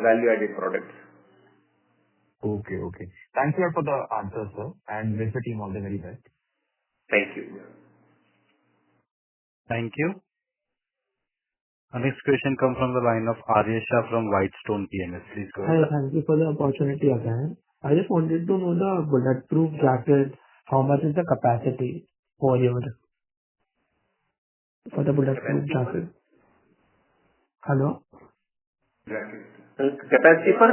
value-added products. Okay. Thanks a lot for the answer, sir, and wish the team all the very best. Thank you. Thank you. Our next question comes from the line of Arya Shah from Whitestone PMS. Please go ahead. Hi, thank you for the opportunity again. I just wanted to know the bulletproof jacket, how much is the capacity for the bulletproof jacket? Hello? Capacity for?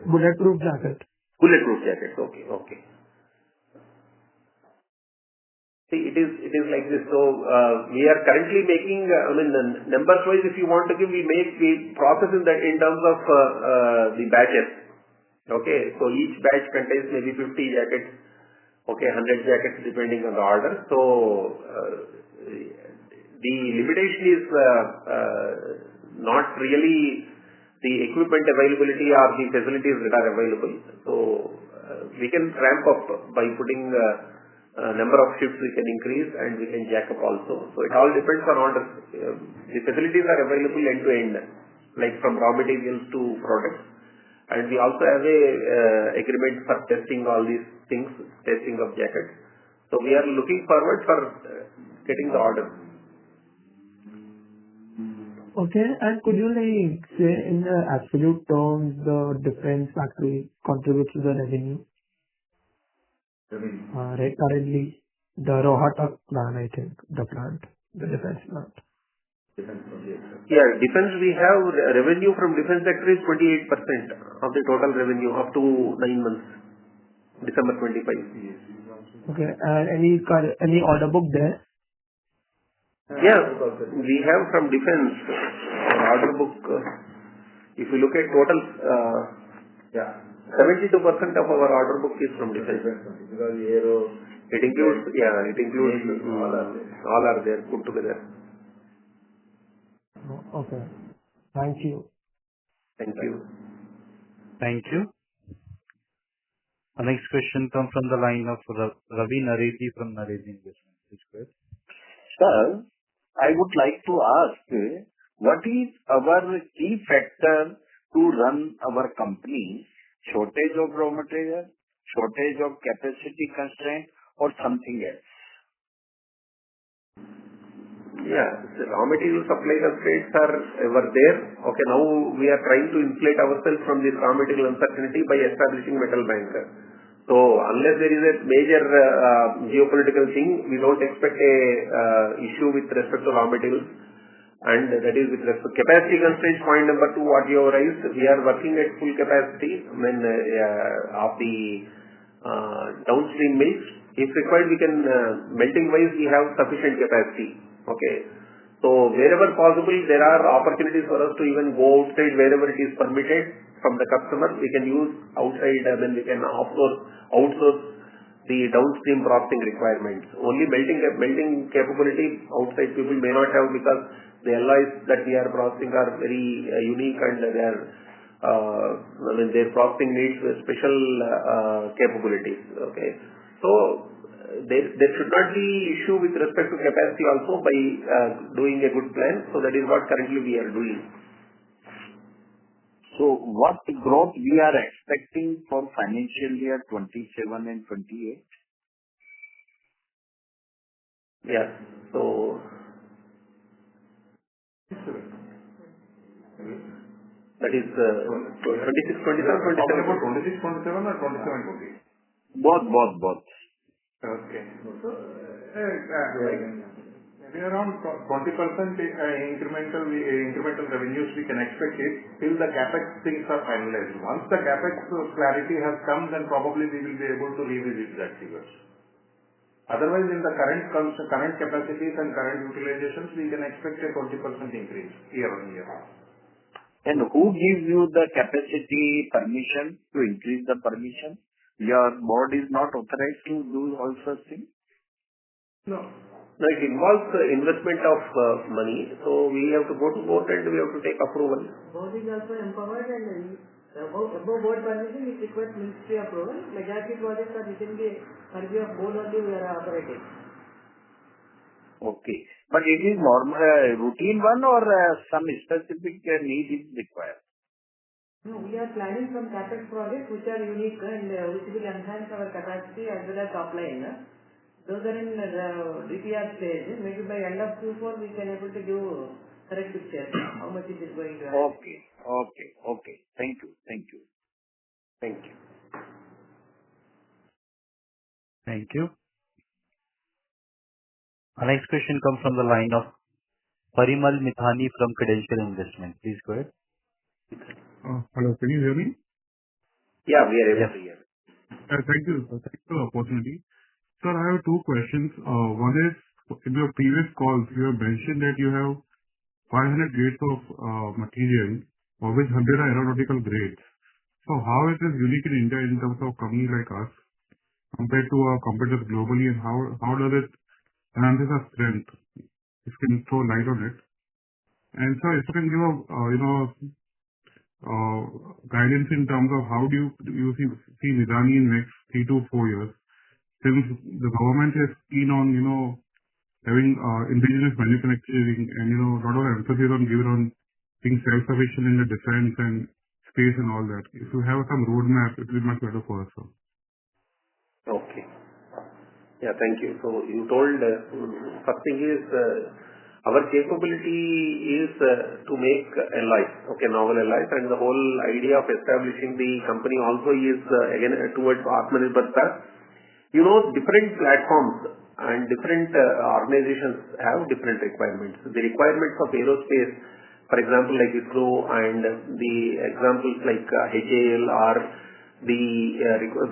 Bulletproof jacket. Bulletproof jacket. Okay. See, it is like this. So we are currently making, numbers wise, if you want to give, we process in terms of the batches. Okay, so each batch contains maybe 50 jackets. Okay, 100 jackets depending on the order. So the limitation is not really the equipment availability or the facilities that are available. So we can ramp up by putting number of shifts we can increase and we can jack up also. So it all depends on orders. The facilities are available end to end, like from raw materials to products. And we also have a agreement for testing all these things, testing of jackets. So we are looking forward for getting the order. Okay, and could you say in the absolute terms the defense factory contributes to the revenue? Right, currently the Rohtak plant, I think, the defense plant. Yeah, defense, we have revenue from defense sector is 28% of the total revenue up to 9 months, December 25. Okay, and any order book there? Yeah, we have from defense order book. If you look at total, 72% of our order book is from defense. Because aero, it includes all are there put together. Okay. Thank you. Thank you. Thank you. Our next question comes from the line of Ravi Naredi from Naredi Investments. Please go ahead. Sir, I would like to ask, what is our key factor to run our company? Shortage of raw material, shortage of capacity constraint, or something else? Yeah, the raw material supply constraints are ever there. Okay, now we are trying to insulate ourselves from this raw material uncertainty by establishing metal bank. So unless there is a major geopolitical thing, we don't expect a issue with respect to raw materials. And that is with respect to capacity constraints. Point number 2, what you have raised, we are working at full capacity of the downstream mills. If required, we can melting wise we have sufficient capacity. Okay. So wherever possible, there are opportunities for us to even go outside wherever it is permitted from the customer. We can use outside and then we can outsource the downstream processing requirements. Only melting capability outside people may not have, because the alloys that we are processing are very unique, and they are their processing needs special capabilities. Okay. So there should not be issue with respect to capacity also by doing a good plan. So that is what currently we are doing. So what growth we are expecting for financial year 27 and 28? Yeah. So that is 26, 27, 27. About 26, 27 or 27, 20? Both. Okay. So, maybe around 20% incremental revenues we can expect it till the capex things are finalized. Once the capex clarity has come, then probably we will be able to revisit that figures. Otherwise, in the current capacities and current utilizations, we can expect a 20% increase year on year. And who gives you the capacity permission to increase the permission? Your board is not authorized to do all such things? No. No, it involves investment of money. So we have to go to board and we have to take approval. Board is also empowered, and above board permission it requires ministry approval. Majority projects are within the purview of board only we are operating. Okay. But it is normal, routine one, or some specific need is required? No, we are planning some capex projects which are unique and which will enhance our capacity as well as top line. Those are in DPR stage. Maybe by end of Q4 we can able to give correct picture how much it is going to happen. Okay. Thank you. Thank you. Our next question comes from the line of Parimal Midhani from Credential Investment. Please go ahead. Hello, can you hear me? Yeah, we are able to hear. Thank you. Thanks for the opportunity. Sir, I have two questions. One is, in your previous calls, you have mentioned that you have 500 grades of material, of which 100 are aeronautical grades. So how is this unique in India in terms of a company like us compared to our competitors globally, and how does it enhance our strength? If you can throw light on it. And sir, if you can give a guidance in terms of how do you see Midhani in next 3 to 4 years, since the government is keen on having indigenous manufacturing and a lot of emphasis on given on being self-sufficient in the defense and space and all that. If you have some roadmap, it will be much better for us. Sir. Okay. Yeah, thank you. So you told first thing is our capability is to make alloys, novel alloys, and the whole idea of establishing the company also is again towards Atmanirbharta. Different platforms and different organizations have different requirements. The requirements of aerospace, for example, like ISRO, and the examples like HAL or the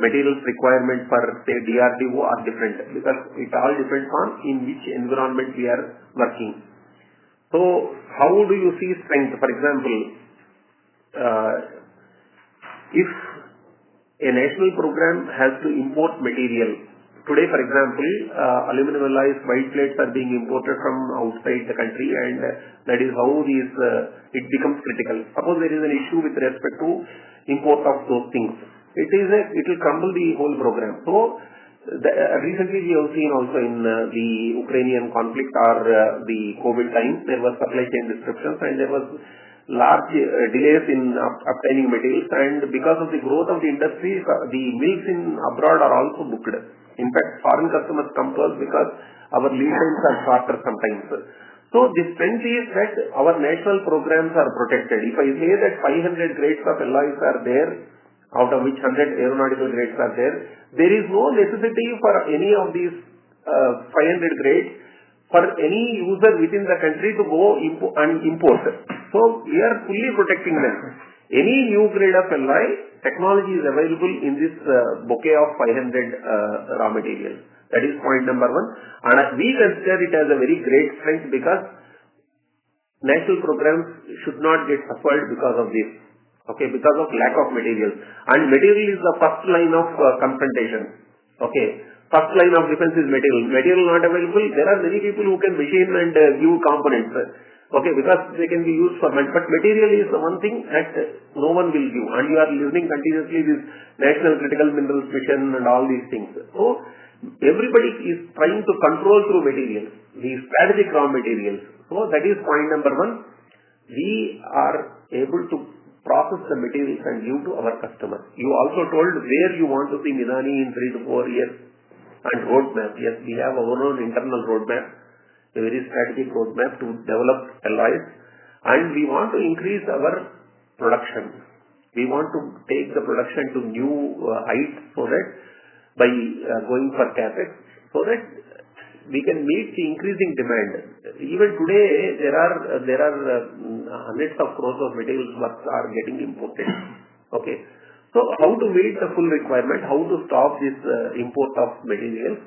materials requirement for say DRDO are different, because it all depends on in which environment we are working. So how do you see strength? For example, if a national program has to import material, today for example, aluminum alloys, white plates are being imported from outside the country, and that is how it becomes critical. Suppose there is an issue with respect to import of those things, it will crumble the whole program. So recently we have seen also in the Ukrainian conflict or the COVID time, there was supply chain disruptions, and there was large delays in obtaining materials, and because of the growth of the industry, the mills in abroad are also booked. In fact, foreign customers come to us because our lead times are shorter sometimes. So the strength is that our national programs are protected. If I say that 500 grades of alloys are there, out of which 100 aeronautical grades are there, there is no necessity for any of these 500 grades for any user within the country to go and import. So we are fully protecting them. Any new grade of alloy, technology is available in this bouquet of 500 raw materials. That is point number one. And we consider it as a very great strength because national programs should not get suffered because of this. Okay, because of lack of materials. And material is the first line of confrontation. Okay. First line of defense is material. Material not available, there are many people who can machine and give components. Okay, because they can be used for but material is the one thing that no one will give. And you are listening continuously this National Critical Minerals Mission and all these things. So, everybody is trying to control through materials, the strategic raw materials. So, that is point number one. We are able to process the materials and give to our customers. You also told where you want to see Midhani in 3 to 4 years. And roadmap, yes, we have our own internal roadmap, a very strategic roadmap to develop alloys, and we want to increase our production. We want to take the production to new heights so that by going for capex, so that we can meet the increasing demand. Even today, there are hundreds of crores of materials that are getting imported. Okay. So how to meet the full requirement, how to stop this import of materials,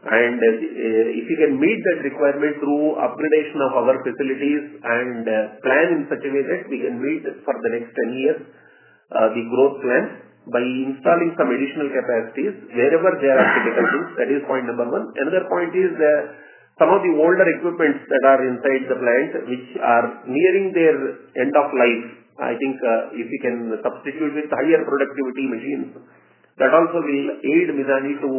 and if we can meet that requirement through upgradation of our facilities and plan in such a way that we can meet for the next 10 years the growth plan by installing some additional capacities wherever there are critical things. That is point number one. Another point is some of the older equipments that are inside the plant which are nearing their end of life. I think if we can substitute with higher productivity machines, that also will aid Midhani to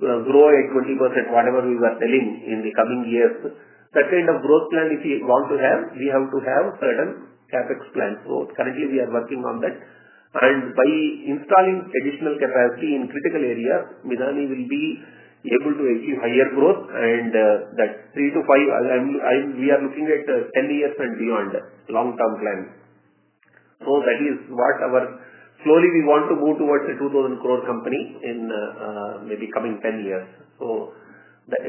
grow at 20%, whatever we were telling in the coming years. That kind of growth plan, if we want to have, we have to have certain capex plans. So currently we are working on that. And by installing additional capacity in critical areas, Midhani will be able to achieve higher growth, and that 3 to 5, we are looking at 10 years and beyond long-term plan. So that is what slowly we want to move towards a 2,000 crore company in maybe coming 10 years. So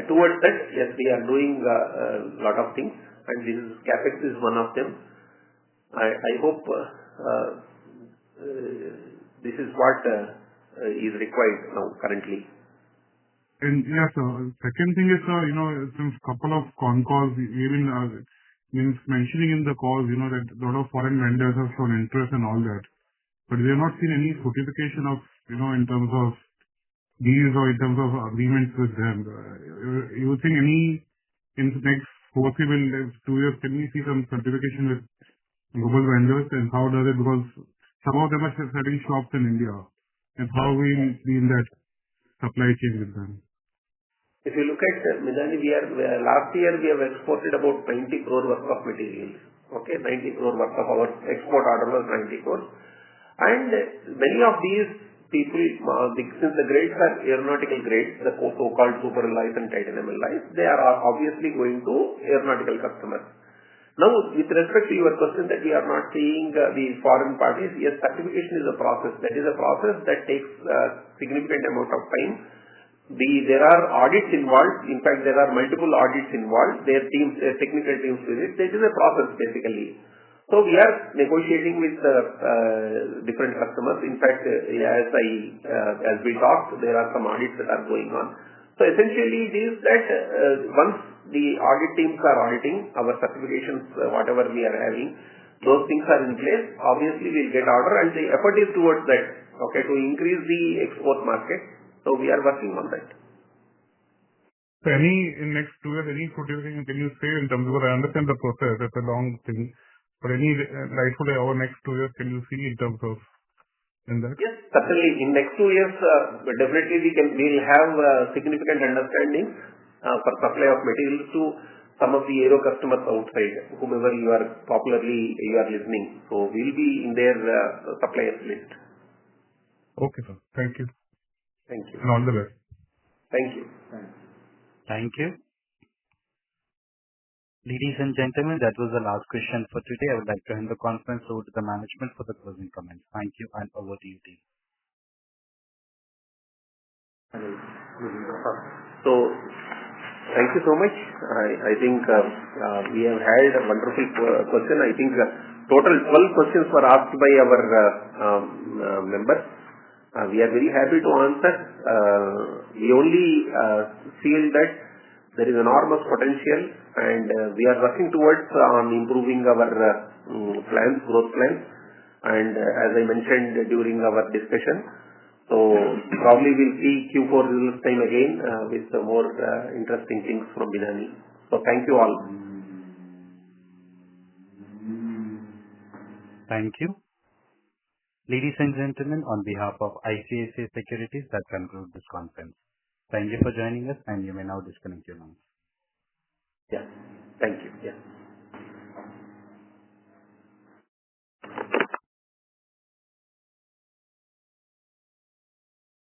towards that, yes, we are doing a lot of things, and capex is one of them. I hope this is what is required now currently. And yeah, sir. Second thing is, since couple of con calls, even mentioning in the calls, that a lot of foreign vendors have shown interest and all that. But we have not seen any certification of, in terms of deals or in terms of agreements with them. You think in the next foreseeable 2 years, can we see some certification with global vendors, and how does it, because some of them are setting shops in India, and how we be in that supply chain with them? If you look at Midhani, last year we have exported about 90 crore worth of materials. Okay, 90 crore worth of our export order was 90 crores. And many of these people, since the grades are aeronautical grades, the so-called superalloys and titanium alloys, they are obviously going to aeronautical customers. Now, with respect to your question that we are not seeing the foreign parties, yes, certification is a process. That is a process that takes a significant amount of time. There are audits involved. In fact, there are multiple audits involved. Their technical teams visit. This is a process basically. So we are negotiating with different customers. In fact, as we talked, there are some audits that are going on. So essentially, it is that once the audit teams are auditing our certifications, whatever we are having, those things are in place. Obviously, we'll get order, and the effort is towards that. Okay, to increase the export market. So we are working on that. So in next 2 years, any certification can you say in terms of, I understand the process, it's a long thing, but any rightfully over next 2 years, can you see in terms of in that? Yes, certainly. In next 2 years, definitely we'll have significant understanding for supply of materials to some of the aero customers outside, whomever you are listening. So we'll be in their suppliers list. Okay, sir. Thank you. Thank you. And all the best. Thank you. Thank you. Ladies and gentlemen, that was the last question for today. I would like to hand the conference over to the management for the closing comments. Thank you, and over to you, team. So, thank you so much. I think we have had a wonderful question. I think total 12 questions were asked by our members. We are very happy to answer. We only feel that there is enormous potential, and we are working towards improving our growth plans. And as I mentioned during our discussion, so probably we'll see Q4 results time again with more interesting things from Midhani. So thank you all. Thank you. Ladies and gentlemen, on behalf of ICICI Securities, that concludes this conference. Thank you for joining us, and you may now disconnect your lines. Yeah. Thank you. Yeah.